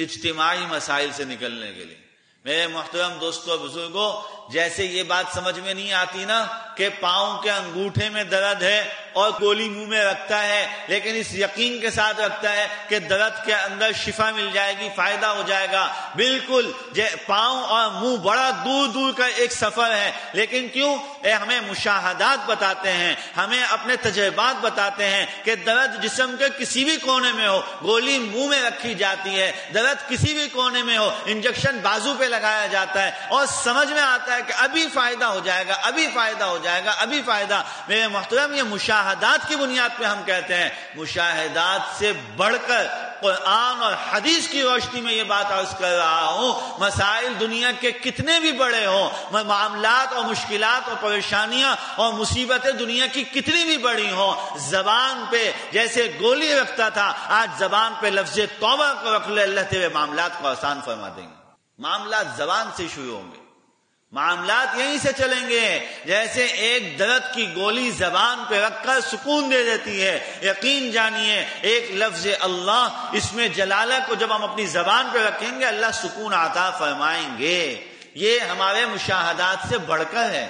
اجتماعی مسائل سے نکلنے کے لیے۔ میرے محترم دوستوں بزرگوں، جیسے یہ بات سمجھ میں نہیں آتی نا کہ پاؤں کے انگوٹھے میں درد ہے اور گولی منہ میں رکھتا ہے، لیکن اس یقین کے ساتھ رکھتا ہے کہ درد کے اندر شفا مل جائے گی، فائدہ ہو جائے گا۔ بالکل پاؤں اور منہ بڑا دور دور کا ایک سفر ہے، لیکن کیوں؟ ہمیں مشاہدات بتاتے ہیں، ہمیں اپنے تجربات بتاتے ہیں کہ درد جسم کے کسی بھی کونے میں ہو، گولی منہ میں رکھی جاتی ہے، درد کسی بھی کونے میں ہو، انجیکشن بازو پہ لگایا جاتا ہے اور سمجھ میں آتا ہے کہ ابھی فائدہ ہو جائے گا، ابھی فائدہ ہو جائے گا، ابھی فائدہ۔ میرے محترم، یہ مشاہدات کی بنیاد پہ ہم کہتے ہیں، مشاہدات سے بڑھ کر قرآن اور حدیث کی روشنی میں یہ بات عرض کر رہا ہوں، مسائل دنیا کے کتنے بھی بڑے ہوں، معاملات اور مشکلات اور پریشانیاں اور مصیبتیں دنیا کی کتنی بھی بڑی ہوں، زبان پہ جیسے گولی رکھتا تھا، آج زبان پہ لفظ توبہ کو رکھ لے، اللہ تیرے معاملات کو آسان فرما دیں گے۔ معاملات زبان سے شروع ہوں گے، معاملات یہیں سے چلیں گے۔ جیسے ایک درد کی گولی زبان پہ رکھ کر سکون دے دیتی ہے، یقین جانیے ایک لفظ اللہ، اس میں جلالہ کو جب ہم اپنی زبان پہ رکھیں گے، اللہ سکون عطا فرمائیں گے۔ یہ ہمارے مشاہدات سے بڑھ کر ہے۔